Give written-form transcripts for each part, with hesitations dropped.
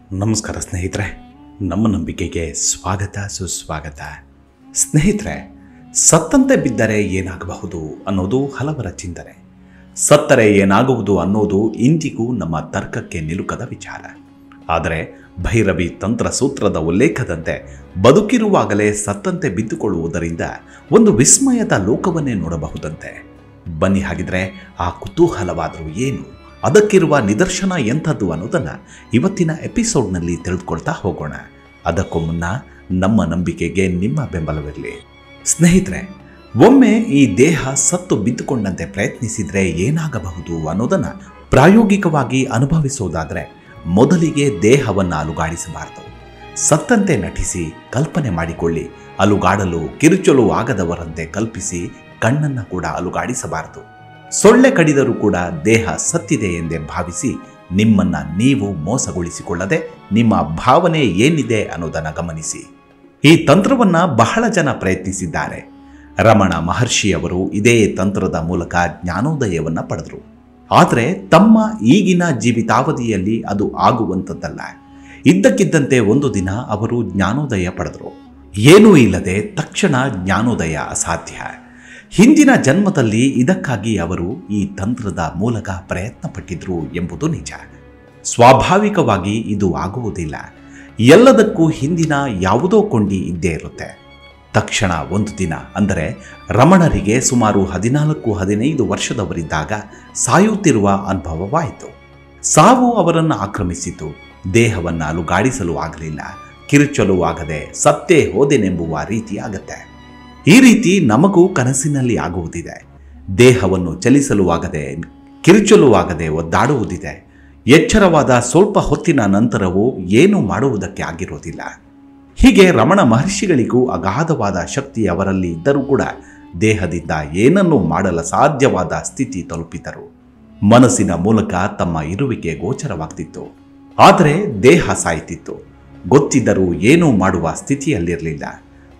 ನಮಸ್ಕಾರ ಸ್ನೇಹಿತರೆ, ನಮ್ಮ ನಂಬಿಕೆಗೆ ಸ್ವಾಗತ ಸುಸ್ವಾಗತ. ಸ್ನೇಹಿತರೆ, ಸತ್ತಂತೆ ಬಿದ್ದರೆ ಏನಾಗಬಹುದು ಅನ್ನೋದು ಹಲವರ ಚಿಂತನೆ. ಸತ್ತರೆ ಏನಾಗುವುದು ಅನ್ನೋದು ಇಂದಿಗೂ ನಮ್ಮ ತರ್ಕಕ್ಕೆ ನಿಲುಕದ ವಿಚಾರ. ಆದರೆ ಭೈರವಿ ತಂತ್ರಸೂತ್ರದ ಉಲ್ಲೇಖದಂತೆ ಬದುಕಿರುವಾಗಲೇ ಸತ್ತಂತೆ ಬಿದ್ದುಕೊಳ್ಳುವುದರಿಂದ ಒಂದು ವಿಸ್ಮಯದ ಲೋಕವನ್ನೇ ನೋಡಬಹುದಂತೆ. ಬನ್ನಿ, ಹಾಗಿದ್ರೆ ಆ ಕುತೂಹಲವಾದರೂ ಏನು, ಅದಕ್ಕಿರುವ ನಿದರ್ಶನ ಎಂಥದ್ದು ಅನ್ನೋದನ್ನು ಇವತ್ತಿನ ಎಪಿಸೋಡ್ನಲ್ಲಿ ತಿಳಿದುಕೊಳ್ತಾ ಹೋಗೋಣ. ಅದಕ್ಕೂ ಮುನ್ನ ನಮ್ಮ ನಂಬಿಕೆಗೆ ನಿಮ್ಮ ಬೆಂಬಲವಿರಲಿ. ಸ್ನೇಹಿತರೆ, ಒಮ್ಮೆ ಈ ದೇಹ ಸತ್ತು ಬಿದ್ದುಕೊಂಡಂತೆ ಪ್ರಯತ್ನಿಸಿದರೆ ಏನಾಗಬಹುದು ಅನ್ನೋದನ್ನು ಪ್ರಾಯೋಗಿಕವಾಗಿ ಅನುಭವಿಸೋದಾದರೆ ಮೊದಲಿಗೆ ದೇಹವನ್ನು ಅಲುಗಾಡಿಸಬಾರದು. ಸತ್ತಂತೆ ನಟಿಸಿ ಕಲ್ಪನೆ ಮಾಡಿಕೊಳ್ಳಿ. ಅಲುಗಾಡಲು ಕಿರುಚಲು ಆಗದವರಂತೆ ಕಲ್ಪಿಸಿ ಕಣ್ಣನ್ನು ಕೂಡ ಅಲುಗಾಡಿಸಬಾರದು. ಸೊಳ್ಳೆ ಕಡಿದರೂ ಕೂಡ ದೇಹ ಸತ್ತಿದೆ ಎಂದೇ ಭಾವಿಸಿ ನಿಮ್ಮನ್ನು ನೀವು ಮೋಸಗೊಳಿಸಿಕೊಳ್ಳದೆ ನಿಮ್ಮ ಭಾವನೆ ಏನಿದೆ ಅನ್ನೋದನ್ನು ಗಮನಿಸಿ. ಈ ತಂತ್ರವನ್ನು ಬಹಳ ಜನ ಪ್ರಯತ್ನಿಸಿದ್ದಾರೆ. ರಮಣ ಮಹರ್ಷಿಯವರು ಇದೇ ತಂತ್ರದ ಮೂಲಕ ಜ್ಞಾನೋದಯವನ್ನು ಪಡೆದರು. ಆದರೆ ತಮ್ಮ ಈಗಿನ ಜೀವಿತಾವಧಿಯಲ್ಲಿ ಅದು ಆಗುವಂಥದ್ದಲ್ಲ. ಇದ್ದಕ್ಕಿದ್ದಂತೆ ಒಂದು ದಿನ ಅವರು ಜ್ಞಾನೋದಯ ಪಡೆದರು. ಏನೂ ಇಲ್ಲದೆ ತಕ್ಷಣ ಜ್ಞಾನೋದಯ ಅಸಾಧ್ಯ. ಹಿಂದಿನ ಜನ್ಮದಲ್ಲಿ ಇದಕ್ಕಾಗಿ ಅವರು ಈ ತಂತ್ರದ ಮೂಲಕ ಪ್ರಯತ್ನ ಪಟ್ಟಿದ್ರು ಎಂಬುದು ನಿಜ. ಸ್ವಾಭಾವಿಕವಾಗಿ ಇದು ಆಗುವುದಿಲ್ಲ. ಎಲ್ಲದಕ್ಕೂ ಹಿಂದಿನ ಯಾವುದೋ ಕೊಂಡಿ ಇದ್ದೇ ಇರುತ್ತೆ. ತಕ್ಷಣ ಒಂದು ದಿನ, ಅಂದರೆ ರಮಣರಿಗೆ ಸುಮಾರು 14-15 ವರ್ಷದವರಿದ್ದಾಗ ಸಾಯುತ್ತಿರುವ ಅನುಭವವಾಯಿತು. ಸಾವು ಅವರನ್ನು ಆಕ್ರಮಿಸಿತು. ದೇಹವನ್ನು ಅಲುಗಾಡಿಸಲು ಆಗಲಿಲ್ಲ. ಕಿರುಚಲು ಆಗದೆ ಸತ್ತೇ ಹೋದೆನೆಂಬುವ ರೀತಿ ಆಗತ್ತೆ. ಈ ರೀತಿ ನಮಗೂ ಕನಸಿನಲ್ಲಿ ಆಗುವುದಿದೆ. ದೇಹವನ್ನು ಚಲಿಸಲು ಆಗದೆ, ಕಿರುಚಲು ಆಗದೆ ಒದ್ದಾಡುವುದಿದೆ. ಎಚ್ಚರವಾದ ಸ್ವಲ್ಪ ಹೊತ್ತಿನ ನಂತರವೂ ಏನೂ ಮಾಡುವುದಕ್ಕೆ ಆಗಿರೋದಿಲ್ಲ. ಹೀಗೆ ರಮಣ ಮಹರ್ಷಿಗಳಿಗೂ ಅಗಾಧವಾದ ಶಕ್ತಿ ಅವರಲ್ಲಿ ಇದ್ದರೂ ಕೂಡ ದೇಹದಿಂದ ಏನನ್ನೂ ಮಾಡಲು ಸಾಧ್ಯವಾದ ಸ್ಥಿತಿ ತಲುಪಿದರು. ಮನಸ್ಸಿನ ಮೂಲಕ ತಮ್ಮ ಇರುವಿಕೆ ಗೋಚರವಾಗ್ತಿತ್ತು. ಆದರೆ ದೇಹ ಸಾಯ್ತಿತ್ತು. ಗೊತ್ತಿದ್ದರೂ ಏನೂ ಮಾಡುವ ಸ್ಥಿತಿಯಲ್ಲಿರಲಿಲ್ಲ.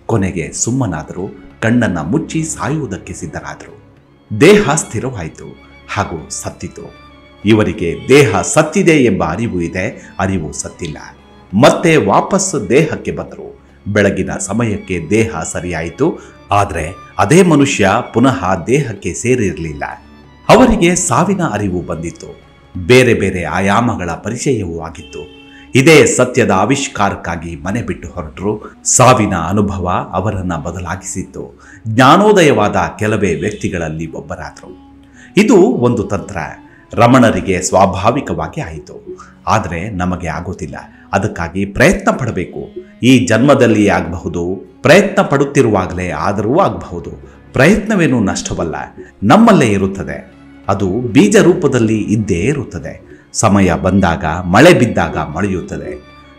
ಕೊನೆಗೆ ಸುಮ್ಮನಾದರೂ ಕಣ್ಣನ್ನು ಮುಚ್ಚಿ ಸಾಯುವುದಕ್ಕೆ ಸಿದ್ಧರಾದರು. ದೇಹ ಸ್ಥಿರವಾಯಿತು ಹಾಗೂ ಸತ್ತಿತು. ಇವರಿಗೆ ದೇಹ ಸತ್ತಿದೆ ಎಂಬ ಅರಿವು ಇದೆ, ಅರಿವು ಸತ್ತಿಲ್ಲ. ಮತ್ತೆ ವಾಪಸ್ ದೇಹಕ್ಕೆ ಬಂದರು. ಬೆಳಗಿನ ಸಮಯಕ್ಕೆ ದೇಹ ಸರಿಯಾಯಿತು. ಆದರೆ ಅದೇ ಮನುಷ್ಯ ಪುನಃ ದೇಹಕ್ಕೆ ಸೇರಿರಲಿಲ್ಲ. ಅವರಿಗೆ ಸಾವಿನ ಅರಿವು ಬಂದಿತ್ತು. ಬೇರೆ ಬೇರೆ ಆಯಾಮಗಳ ಪರಿಚಯವೂ ಆಗಿತ್ತು. ಇದೇ ಸತ್ಯದ ಆವಿಷ್ಕಾರಕ್ಕಾಗಿ ಮನೆ ಬಿಟ್ಟು ಹೊರಟರು. ಸಾವಿನ ಅನುಭವ ಅವರನ್ನು ಬದಲಾಗಿಸಿತ್ತು. ಜ್ಞಾನೋದಯವಾದ ಕೆಲವೇ ವ್ಯಕ್ತಿಗಳಲ್ಲಿ ಒಬ್ಬರಾದರು. ಇದು ಒಂದು ತಂತ್ರ. ರಮಣರಿಗೆ ಸ್ವಾಭಾವಿಕವಾಗಿ ಆಯಿತು. ಆದರೆ ನಮಗೆ ಆಗೋದಿಲ್ಲ. ಅದಕ್ಕಾಗಿ ಪ್ರಯತ್ನ ಪಡಬೇಕು. ಈ ಜನ್ಮದಲ್ಲಿ ಆಗಬಹುದು, ಪ್ರಯತ್ನ ಪಡುತ್ತಿರುವಾಗಲೇ ಆದರೂ ಆಗಬಹುದು. ಪ್ರಯತ್ನವೇನೂ ನಷ್ಟವಲ್ಲ, ನಮ್ಮಲ್ಲೇ ಇರುತ್ತದೆ. ಅದು ಬೀಜ ರೂಪದಲ್ಲಿ ಇದ್ದೇ ಇರುತ್ತದೆ. ಸಮಯ ಬಂದಾಗ, ಮಳೆ ಬಿದ್ದಾಗ ಮೊಳೆಯುತ್ತದೆ.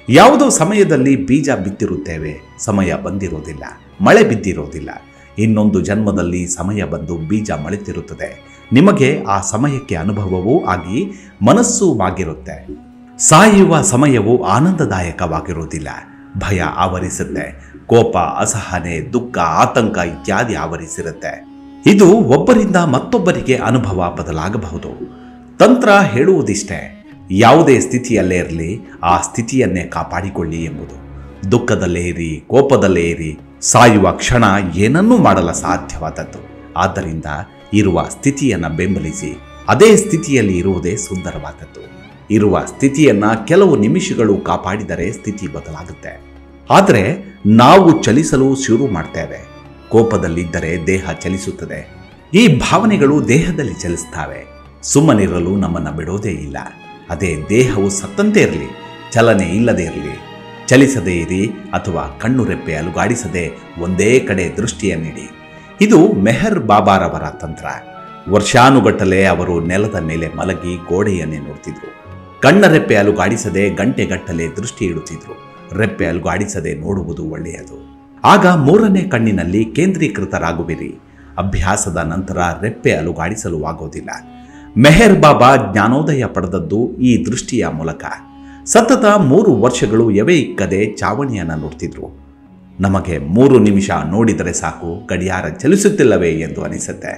ಯಾವುದೋ ಸಮಯದಲ್ಲಿ ಬೀಜ ಬಿತ್ತಿರುತ್ತೇವೆ, ಸಮಯ ಬಂದಿರೋದಿಲ್ಲ, ಮಳೆ ಬಿದ್ದಿರೋದಿಲ್ಲ. ಇನ್ನೊಂದು ಜನ್ಮದಲ್ಲಿ ಸಮಯ ಬಂದು ಬೀಜ ಮೊಳೆತಿರುತ್ತದೆ. ನಿಮಗೆ ಆ ಸಮಯಕ್ಕೆ ಅನುಭವವೂ ಆಗಿ ಮನಸ್ಸೂ ಆಗಿರುತ್ತೆ. ಸಾಯುವ ಸಮಯವು ಆನಂದದಾಯಕವಾಗಿರುವುದಿಲ್ಲ. ಭಯ ಆವರಿಸುತ್ತೆ. ಕೋಪ, ಅಸಹನೆ, ದುಃಖ, ಆತಂಕ ಇತ್ಯಾದಿ ಆವರಿಸಿರುತ್ತೆ. ಇದು ಒಬ್ಬರಿಂದ ಮತ್ತೊಬ್ಬರಿಗೆ ಅನುಭವ ಬದಲಾಗಬಹುದು. ತಂತ್ರ ಹೇಳುವುದಿಷ್ಟೇ, ಯಾವುದೇ ಸ್ಥಿತಿಯಲ್ಲೇ ಇರಲಿ ಆ ಸ್ಥಿತಿಯನ್ನೇ ಕಾಪಾಡಿಕೊಳ್ಳಿ ಎಂಬುದು. ದುಃಖದಲ್ಲೇ ಇರಿ, ಕೋಪದಲ್ಲೇ ಇರಿ, ಸಾಯುವ ಕ್ಷಣ ಏನನ್ನೂ ಮಾಡಲು ಸಾಧ್ಯವಾದದ್ದು. ಆದ್ದರಿಂದ ಇರುವ ಸ್ಥಿತಿಯನ್ನು ಬೆಂಬಲಿಸಿ ಅದೇ ಸ್ಥಿತಿಯಲ್ಲಿ ಇರುವುದೇ ಸುಂದರವಾದದ್ದು. ಇರುವ ಸ್ಥಿತಿಯನ್ನು ಕೆಲವು ನಿಮಿಷಗಳು ಕಾಪಾಡಿದರೆ ಸ್ಥಿತಿ ಬದಲಾಗುತ್ತೆ. ಆದರೆ ನಾವು ಚಲಿಸಲು ಶುರು ಮಾಡ್ತೇವೆ. ಕೋಪದಲ್ಲಿದ್ದರೆ ದೇಹ ಚಲಿಸುತ್ತದೆ. ಈ ಭಾವನೆಗಳು ದೇಹದಲ್ಲಿ ಚಲಿಸ್ತವೆ. ಸುಮ್ಮನಿರಲು ನಮ್ಮನ್ನು ಬಿಡೋದೇ ಇಲ್ಲ. ಅದೇ ದೇಹವು ಸತ್ತಂತೆ ಇರಲಿ, ಚಲನೆ ಇಲ್ಲದೆ ಇರಲಿ, ಚಲಿಸದೇ ಇರಿ ಅಥವಾ ಕಣ್ಣು ರೆಪ್ಪೆ ಅಲುಗಾಡಿಸದೆ ಒಂದೇ ಕಡೆ ದೃಷ್ಟಿಯನ್ನಿಡಿ. ಇದು ಮೆಹರ್ ಬಾಬಾರವರ ತಂತ್ರ. ವರ್ಷಾನುಗಟ್ಟಲೆ ಅವರು ನೆಲದ ಮೇಲೆ ಮಲಗಿ ಗೋಡೆಯನ್ನೇ ನೋಡ್ತಿದ್ರು. ಕಣ್ಣ ರೆಪ್ಪೆ ಅಲುಗಾಡಿಸದೆ ಗಂಟೆಗಟ್ಟಲೆ ದೃಷ್ಟಿ ಇಡುತ್ತಿದ್ರು. ರೆಪ್ಪೆ ಅಲುಗಾಡಿಸದೆ ನೋಡುವುದು ಒಳ್ಳೆಯದು. ಆಗ ಮೂರನೇ ಕಣ್ಣಿನಲ್ಲಿ ಕೇಂದ್ರೀಕೃತರಾಗುವಿರಿ. ಅಭ್ಯಾಸದ ನಂತರ ರೆಪ್ಪೆ ಅಲುಗಾಡಿಸಲು ಆಗೋದಿಲ್ಲ. ಮೆಹರ್ ಬಾಬಾ ಜ್ಞಾನೋದಯ ಪಡೆದದ್ದು ಈ ದೃಷ್ಟಿಯ ಮೂಲಕ. ಸತತ 3 ವರ್ಷಗಳು ಎವೆ ಇಕ್ಕದೆ ಚಾವಣಿಯನ್ನು ನೋಡ್ತಿದ್ರು. ನಮಗೆ 3 ನಿಮಿಷ ನೋಡಿದರೆ ಸಾಕು, ಗಡಿಯಾರ ಚಲಿಸುತ್ತಿಲ್ಲವೇ ಎಂದು ಅನಿಸುತ್ತೆ.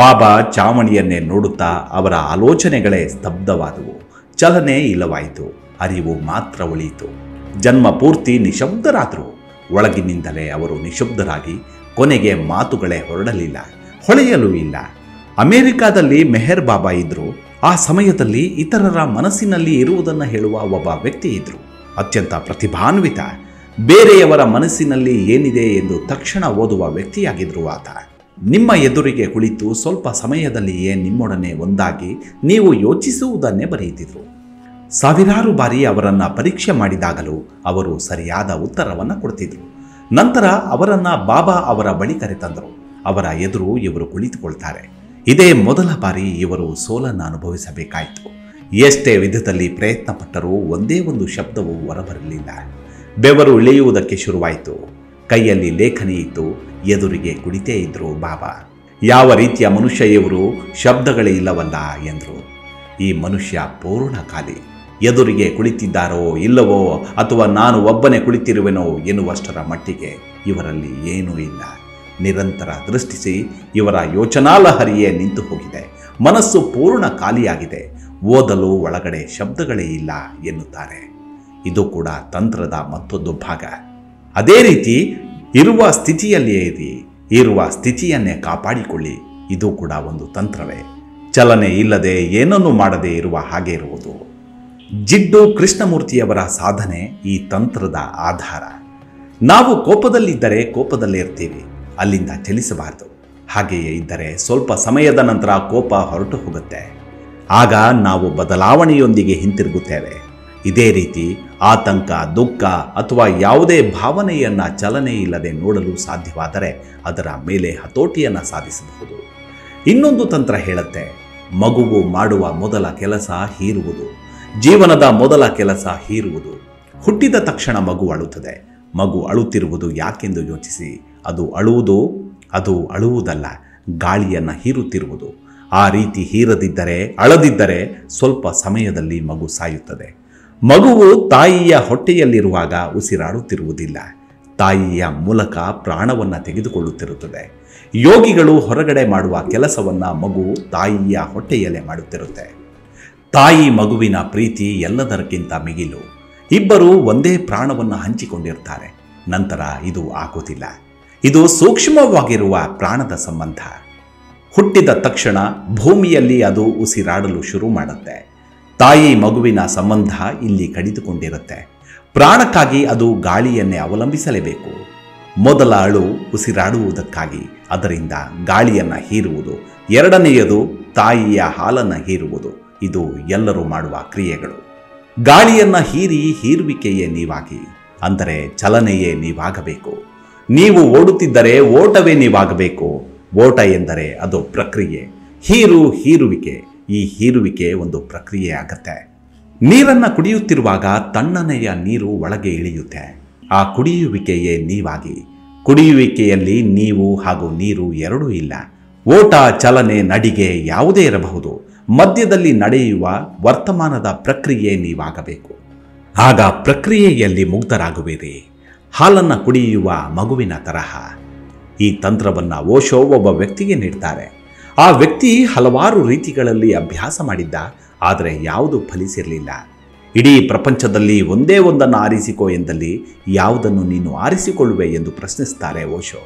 ಬಾಬಾ ಚಾವಣಿಯನ್ನೇ ನೋಡುತ್ತಾ ಅವರ ಆಲೋಚನೆಗಳೇ ಸ್ತಬ್ಧವಾದವು. ಚಲನೆ ಇಲ್ಲವಾಯಿತು. ಅರಿವು ಮಾತ್ರ ಉಳಿಯಿತು. ಜನ್ಮ ಪೂರ್ತಿ ನಿಶಬ್ದರಾದರು. ಒಳಗಿನಿಂದಲೇ ಅವರು ನಿಶಬ್ದರಾಗಿ ಕೊನೆಗೆ ಮಾತುಗಳೇ ಹೊರಡಲಿಲ್ಲ, ಹೊಳೆಯಲೂ ಇಲ್ಲ. ಅಮೆರಿಕಾದಲ್ಲಿ ಮೆಹರ್ ಬಾಬಾ ಇದ್ದರು. ಆ ಸಮಯದಲ್ಲಿ ಇತರರ ಮನಸ್ಸಿನಲ್ಲಿ ಇರುವುದನ್ನು ಹೇಳುವ ಒಬ್ಬ ವ್ಯಕ್ತಿ ಇದ್ದರು. ಅತ್ಯಂತ ಪ್ರತಿಭಾನ್ವಿತ, ಬೇರೆಯವರ ಮನಸ್ಸಿನಲ್ಲಿ ಏನಿದೆ ಎಂದು ತಕ್ಷಣ ಓದುವ ವ್ಯಕ್ತಿಯಾಗಿದ್ದರು ಆತ. ನಿಮ್ಮ ಎದುರಿಗೆ ಕುಳಿತು ಸ್ವಲ್ಪ ಸಮಯದಲ್ಲಿಯೇ ನಿಮ್ಮೊಡನೆ ಒಂದಾಗಿ ನೀವು ಯೋಚಿಸುವುದನ್ನೇ ಬರೆಯುತ್ತಿದ್ದರು. ಸಾವಿರಾರು ಬಾರಿ ಅವರನ್ನು ಪರೀಕ್ಷೆ ಮಾಡಿದಾಗಲೂ ಅವರು ಸರಿಯಾದ ಉತ್ತರವನ್ನು ಕೊಡ್ತಿದ್ರು. ನಂತರ ಅವರನ್ನು ಬಾಬಾ ಅವರ ಬಳಿ ಕರೆತಂದರು. ಅವರ ಎದುರು ಇವರು ಕುಳಿತುಕೊಳ್ತಾರೆ. ಇದೇ ಮೊದಲ ಬಾರಿ ಇವರು ಸೋಲನ್ನು ಅನುಭವಿಸಬೇಕಾಯಿತು. ಎಷ್ಟೇ ವಿಧದಲ್ಲಿ ಪ್ರಯತ್ನ ಪಟ್ಟರೂ ಒಂದೇ ಒಂದು ಶಬ್ದವೂ ಹೊರಬರಲಿಲ್ಲ. ಬೆವರು ಇಳಿಯುವುದಕ್ಕೆ ಶುರುವಾಯಿತು. ಕೈಯಲ್ಲಿ ಲೇಖನಿ ಇತ್ತು. ಎದುರಿಗೆ ಕುಳಿತೇ ಇದ್ರು ಬಾಬಾ. ಯಾವ ರೀತಿಯ ಮನುಷ್ಯ ಇವರು, ಶಬ್ದಗಳೇ ಇಲ್ಲವಲ್ಲ ಎಂದರು. ಈ ಮನುಷ್ಯ ಪೂರ್ಣ ಖಾಲಿ. ಎದುರಿಗೆ ಕುಳಿತಿದ್ದಾರೋ ಇಲ್ಲವೋ ಅಥವಾ ನಾನು ಒಬ್ಬನೇ ಕುಳಿತಿರುವೆನೋ ಎನ್ನುವಷ್ಟರ ಮಟ್ಟಿಗೆ ಇವರಲ್ಲಿ ಏನೂ ಇಲ್ಲ. ನಿರಂತರ ದೃಷ್ಟಿಸಿ ಇವರ ಯೋಚನಾಲಹರಿಯೇ ನಿಂತು ಹೋಗಿದೆ. ಮನಸ್ಸು ಪೂರ್ಣ ಖಾಲಿಯಾಗಿದೆ. ಓದಲು ಒಳಗಡೆ ಶಬ್ದಗಳೇ ಇಲ್ಲ ಎನ್ನುತ್ತಾರೆ. ಇದು ಕೂಡ ತಂತ್ರದ ಮತ್ತೊಂದು ಭಾಗ. ಅದೇ ರೀತಿ ಇರುವ ಸ್ಥಿತಿಯಲ್ಲಿಯೇ ಇರಿ, ಇರುವ ಸ್ಥಿತಿಯನ್ನೇ ಕಾಪಾಡಿಕೊಳ್ಳಿ. ಇದು ಕೂಡ ಒಂದು ತಂತ್ರವೇ. ಚಲನೆ ಇಲ್ಲದೆ ಏನನ್ನೂ ಮಾಡದೇ ಇರುವ ಹಾಗೆ ಇರುವುದು. ಜಿಡ್ಡು ಕೃಷ್ಣಮೂರ್ತಿಯವರ ಸಾಧನೆ ಈ ತಂತ್ರದ ಆಧಾರ. ನಾವು ಕೋಪದಲ್ಲಿದ್ದರೆ ಕೋಪದಲ್ಲೇ ಇರ್ತೀವಿ, ಅಲ್ಲಿಂದ ಚಲಿಸಬಾರದು. ಹಾಗೆಯೇ ಇದ್ದರೆ ಸ್ವಲ್ಪ ಸಮಯದ ನಂತರ ಕೋಪ ಹೊರಟು ಹೋಗುತ್ತೆ. ಆಗ ನಾವು ಬದಲಾವಣೆಯೊಂದಿಗೆ ಹಿಂತಿರುಗುತ್ತೇವೆ. ಇದೇ ರೀತಿ ಆತಂಕ, ದುಃಖ ಅಥವಾ ಯಾವುದೇ ಭಾವನೆಯನ್ನು ಚಲನೆ ಇಲ್ಲದೆ ನೋಡಲು ಸಾಧ್ಯವಾದರೆ ಅದರ ಮೇಲೆ ಹತೋಟಿಯನ್ನು ಸಾಧಿಸಬಹುದು. ಇನ್ನೊಂದು ತಂತ್ರ ಹೇಳುತ್ತೆ, ಮಗುವು ಮಾಡುವ ಮೊದಲ ಕೆಲಸ ಹೀರುವುದು. ಜೀವನದ ಮೊದಲ ಕೆಲಸ ಹೀರುವುದು. ಹುಟ್ಟಿದ ತಕ್ಷಣ ಮಗು ಅಳುತ್ತದೆ. ಮಗು ಅಳುತ್ತಿರುವುದು ಯಾಕೆಂದು ಯೋಚಿಸಿ. ಅದು ಅಳುವುದಲ್ಲ, ಗಾಳಿಯನ್ನು ಹೀರುತ್ತಿರುವುದು. ಆ ರೀತಿ ಹೀರದಿದ್ದರೆ, ಅಳದಿದ್ದರೆ ಸ್ವಲ್ಪ ಸಮಯದಲ್ಲಿ ಮಗು ಸಾಯುತ್ತದೆ. ಮಗುವು ತಾಯಿಯ ಹೊಟ್ಟೆಯಲ್ಲಿರುವಾಗ ಉಸಿರಾಡುತ್ತಿರುವುದಿಲ್ಲ. ತಾಯಿಯ ಮೂಲಕ ಪ್ರಾಣವನ್ನು ತೆಗೆದುಕೊಳ್ಳುತ್ತಿರುತ್ತದೆ. ಯೋಗಿಗಳು ಹೊರಗಡೆ ಮಾಡುವ ಕೆಲಸವನ್ನು ಮಗು ತಾಯಿಯ ಹೊಟ್ಟೆಯಲ್ಲೇ ಮಾಡುತ್ತಿರುತ್ತೆ. ತಾಯಿ ಮಗುವಿನ ಪ್ರೀತಿ ಎಲ್ಲದಕ್ಕಿಂತ ಮಿಗಿಲು. ಇಬ್ಬರು ಒಂದೇ ಪ್ರಾಣವನ್ನು ಹಂಚಿಕೊಂಡಿರ್ತಾರೆ. ನಂತರ ಇದು ಆಗುವುದಿಲ್ಲ. ಇದು ಸೂಕ್ಷ್ಮವಾಗಿರುವ ಪ್ರಾಣದ ಸಂಬಂಧ. ಹುಟ್ಟಿದ ತಕ್ಷಣ ಭೂಮಿಯಲ್ಲಿ ಅದು ಉಸಿರಾಡಲು ಶುರು ಮಾಡುತ್ತೆ. ತಾಯಿ ಮಗುವಿನ ಸಂಬಂಧ ಇಲ್ಲಿ ಕಡಿದುಕೊಂಡಿರುತ್ತೆ. ಪ್ರಾಣಕ್ಕಾಗಿ ಅದು ಗಾಳಿಯನ್ನೇ ಅವಲಂಬಿಸಲೇಬೇಕು. ಮೊದಲ ಅಳು ಉಸಿರಾಡುವುದಕ್ಕಾಗಿ, ಅದರಿಂದ ಗಾಳಿಯನ್ನು ಹೀರುವುದು. ಎರಡನೆಯದು ತಾಯಿಯ ಹಾಲನ್ನು ಹೀರುವುದು. ಇದು ಎಲ್ಲರೂ ಮಾಡುವ ಕ್ರಿಯೆಗಳು. ಗಾಳಿಯನ್ನು ಹೀರುವಿಕೆಯೇ ನೀವಾಗಿ, ಅಂದರೆ ಚಲನೆಯೇ ನೀವಾಗಬೇಕು. ನೀವು ಓಡುತ್ತಿದ್ದರೆ ಓಟವೇ ನೀವಾಗಬೇಕು. ಓಟ ಎಂದರೆ ಅದು ಪ್ರಕ್ರಿಯೆ. ಹೀರುವಿಕೆ. ಈ ಹೀರುವಿಕೆ ಒಂದು ಪ್ರಕ್ರಿಯೆ ಆಗತ್ತೆ. ನೀರನ್ನು ಕುಡಿಯುತ್ತಿರುವಾಗ ತಣ್ಣನೆಯ ನೀರು ಒಳಗೆ ಇಳಿಯುತ್ತೆ. ಆ ಕುಡಿಯುವಿಕೆಯೇ ನೀವಾಗಿ. ಕುಡಿಯುವಿಕೆಯಲ್ಲಿ ನೀವು ಹಾಗೂ ನೀರು ಎರಡೂ ಇಲ್ಲ. ಓಟ, ಚಲನೆ, ನಡಿಗೆ ಯಾವುದೇ ಇರಬಹುದು. ಮಧ್ಯದಲ್ಲಿ ನಡೆಯುವ ವರ್ತಮಾನದ ಪ್ರಕ್ರಿಯೆ ನೀವಾಗಬೇಕು. ಆಗ ಪ್ರಕ್ರಿಯೆಯಲ್ಲಿ ಮುಗ್ಧರಾಗುವಿರಿ. ಹಾಲನ್ನು ಕುಡಿಯುವ ಮಗುವಿನ ತರಹ. ಈ ತಂತ್ರವನ್ನು ಓಶೋ ಒಬ್ಬ ವ್ಯಕ್ತಿಗೆ ನೀಡ್ತಾರೆ. ಆ ವ್ಯಕ್ತಿ ಹಲವಾರು ರೀತಿಗಳಲ್ಲಿ ಅಭ್ಯಾಸ ಮಾಡಿದ್ದ, ಆದರೆ ಯಾವುದು ಫಲಿಸಿರಲಿಲ್ಲ. ಇಡೀ ಪ್ರಪಂಚದಲ್ಲಿ ಒಂದೇ ಒಂದನ್ನು ಆರಿಸಿಕೋ ಎಂದಲ್ಲಿ ಯಾವುದನ್ನು ನೀನು ಆರಿಸಿಕೊಳ್ಳುವೆ ಎಂದು ಪ್ರಶ್ನಿಸ್ತಾರೆ ಓಶೋ.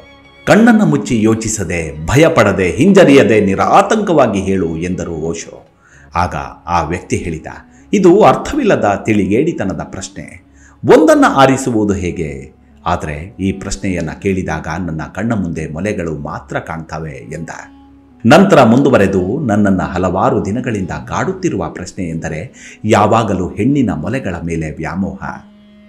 ಕಣ್ಣನ್ನು ಮುಚ್ಚಿ ಯೋಚಿಸದೆ, ಭಯಪಡದೆ, ಹಿಂಜರಿಯದೆ, ನಿರಾತಂಕವಾಗಿ ಹೇಳು ಎಂದರು ಓಶೋ. ಆಗ ಆ ವ್ಯಕ್ತಿ ಹೇಳಿದ, ಇದು ಅರ್ಥವಿಲ್ಲದ ತಿಳಿಗೇಡಿತನದ ಪ್ರಶ್ನೆ. ಒಂದನ್ನು ಆರಿಸುವುದು ಹೇಗೆ? ಆದರೆ ಈ ಪ್ರಶ್ನೆಯನ್ನು ಕೇಳಿದಾಗ ನನ್ನ ಕಣ್ಣ ಮುಂದೆ ಮೊಲೆಗಳು ಮಾತ್ರ ಕಾಣ್ತವೆ ಎಂದ. ನಂತರ ಮುಂದುವರೆದು, ನನ್ನನ್ನು ಹಲವಾರು ದಿನಗಳಿಂದ ಕಾಡುತ್ತಿರುವ ಪ್ರಶ್ನೆ ಎಂದರೆ ಯಾವಾಗಲೂ ಹೆಣ್ಣಿನ ಮೊಲೆಗಳ ಮೇಲೆ ವ್ಯಾಮೋಹ.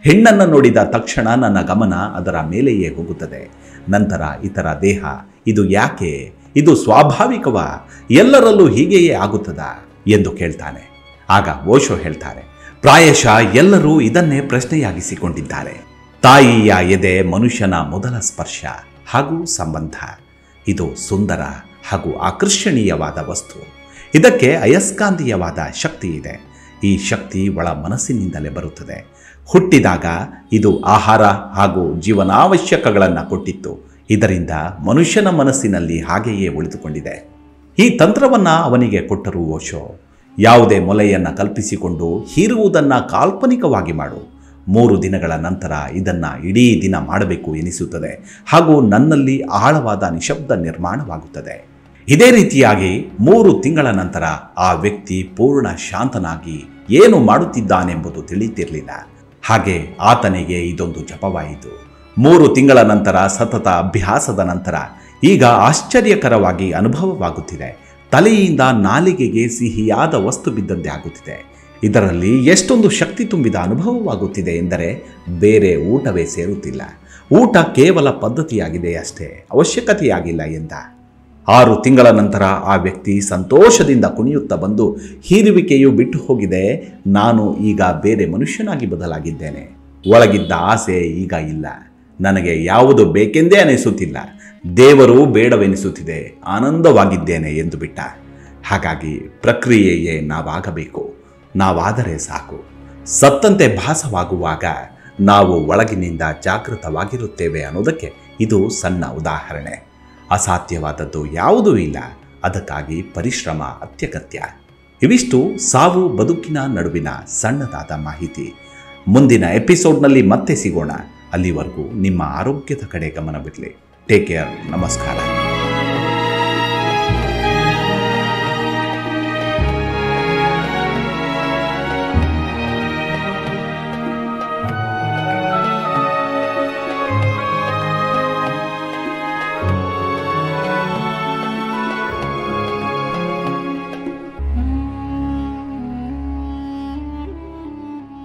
ಹೆಣ್ಣನ್ನು ನೋಡಿದ ತಕ್ಷಣ ನನ್ನ ಗಮನ ಅದರ ಮೇಲೆಯೇ ಹೋಗುತ್ತದೆ. ನಂತರ ಇತರ ದೇಹ. ಇದು ಯಾಕೆ? ಇದು ಸ್ವಾಭಾವಿಕವಾ? ಎಲ್ಲರಲ್ಲೂ ಹೀಗೆಯೇ ಆಗುತ್ತದಾ ಎಂದು ಕೇಳ್ತಾನೆ. ಆಗ ಓಶೋ ಹೇಳ್ತಾರೆ, ಪ್ರಾಯಶಃ ಎಲ್ಲರೂ ಇದನ್ನೇ ಪ್ರಶ್ನೆಯಾಗಿಸಿಕೊಂಡಿದ್ದಾರೆ. ತಾಯಿಯ ಎದೆ ಮನುಷ್ಯನ ಮೊದಲ ಸ್ಪರ್ಶ ಹಾಗೂ ಸಂಬಂಧ. ಇದು ಸುಂದರ ಹಾಗೂ ಆಕರ್ಷಣೀಯವಾದ ವಸ್ತು. ಇದಕ್ಕೆ ಅಯಸ್ಕಾಂತೀಯವಾದ ಶಕ್ತಿ ಇದೆ. ಈ ಶಕ್ತಿ ಒಳ ಮನಸ್ಸಿನಿಂದಲೇ ಬರುತ್ತದೆ. ಹುಟ್ಟಿದಾಗ ಇದು ಆಹಾರ ಹಾಗೂ ಜೀವನಾವಶ್ಯಕಗಳನ್ನು ಕೊಟ್ಟಿತ್ತು. ಇದರಿಂದ ಮನುಷ್ಯನ ಮನಸ್ಸಿನಲ್ಲಿ ಹಾಗೆಯೇ ಉಳಿದುಕೊಂಡಿದೆ. ಈ ತಂತ್ರವನ್ನು ಅವನಿಗೆ ಕೊಟ್ಟರು ಓಶೋ. ಯಾವುದೇ ಮೊಲೆಯನ್ನು ಕಲ್ಪಿಸಿಕೊಂಡು ಹೀರುವುದನ್ನು ಕಾಲ್ಪನಿಕವಾಗಿ ಮಾಡು. 3 ದಿನಗಳ ನಂತರ ಇದನ್ನು ಇಡೀ ದಿನ ಮಾಡಬೇಕು ಎನಿಸುತ್ತದೆ ಹಾಗೂ ನನ್ನಲ್ಲಿ ಆಳವಾದ ನಿಶಬ್ದ ನಿರ್ಮಾಣವಾಗುತ್ತದೆ. ಇದೇ ರೀತಿಯಾಗಿ 3 ತಿಂಗಳ ನಂತರ ಆ ವ್ಯಕ್ತಿ ಪೂರ್ಣ ಶಾಂತನಾಗಿ ಏನು ಮಾಡುತ್ತಿದ್ದಾನೆಂಬುದು ತಿಳಿತಿರಲಿಲ್ಲ. ಹಾಗೆ ಆತನಿಗೆ ಇದೊಂದು ಜಪವಾಯಿತು. 3 ತಿಂಗಳ ನಂತರ ಸತತ ಅಭ್ಯಾಸದ ನಂತರ ಈಗ ಆಶ್ಚರ್ಯಕರವಾಗಿ ಅನುಭವವಾಗುತ್ತಿದೆ. ತಲೆಯಿಂದ ನಾಲಿಗೆಗೆ ಸಿಹಿಯಾದ ವಸ್ತು ಬಿದ್ದಂತೆ ಆಗುತ್ತಿದೆ. ಇದರಲ್ಲಿ ಎಷ್ಟೊಂದು ಶಕ್ತಿ ತುಂಬಿದ ಅನುಭವವಾಗುತ್ತಿದೆ ಎಂದರೆ ಬೇರೆ ಊಟವೇ ಸೇರುತ್ತಿಲ್ಲ. ಊಟ ಕೇವಲ ಪದ್ಧತಿಯಾಗಿದೆ ಅಷ್ಟೇ, ಅವಶ್ಯಕತೆಯಾಗಿಲ್ಲ ಎಂದ. 6 ತಿಂಗಳ ನಂತರ ಆ ವ್ಯಕ್ತಿ ಸಂತೋಷದಿಂದ ಕುಣಿಯುತ್ತಾ ಬಂದು, ಹೀರುವಿಕೆಯು ಬಿಟ್ಟು ಹೋಗಿದೆ, ನಾನು ಈಗ ಬೇರೆ ಮನುಷ್ಯನಾಗಿ ಬದಲಾಗಿದ್ದೇನೆ. ಒಳಗಿದ್ದ ಆಸೆ ಈಗ ಇಲ್ಲ. ನನಗೆ ಯಾವುದು ಬೇಕೆಂದೇ ಅನಿಸುತ್ತಿಲ್ಲ. ದೇವರು ಬೇಡವೆನಿಸುತ್ತಿದೆ. ಆನಂದವಾಗಿದ್ದೇನೆ ಎಂದು ಬಿಟ್ಟ. ಹಾಗಾಗಿ ಪ್ರಕ್ರಿಯೆಯೇ ನಾವಾಗಬೇಕು. ನಾವಾದರೆ ಸಾಕು. ಸತ್ತಂತೆ ಭಾಸವಾಗುವಾಗ ನಾವು ಒಳಗಿನಿಂದ ಜಾಗೃತವಾಗಿರುತ್ತೇವೆ ಅನ್ನೋದಕ್ಕೆ ಇದು ಸಣ್ಣ ಉದಾಹರಣೆ. ಅಸಾಧ್ಯವಾದದ್ದು ಯಾವುದೂ ಇಲ್ಲ. ಅದಕ್ಕಾಗಿ ಪರಿಶ್ರಮ ಅತ್ಯಗತ್ಯ. ಇವಿಷ್ಟು ಸಾವು ಬದುಕಿನ ನಡುವಿನ ಸಣ್ಣದಾದ ಮಾಹಿತಿ. ಮುಂದಿನ ಎಪಿಸೋಡ್ನಲ್ಲಿ ಮತ್ತೆ ಸಿಗೋಣ. ಅಲ್ಲಿವರೆಗೂ ನಿಮ್ಮ ಆರೋಗ್ಯದ ಕಡೆ ಗಮನವಿರಲಿ. Take care. ನಮಸ್ಕಾರ.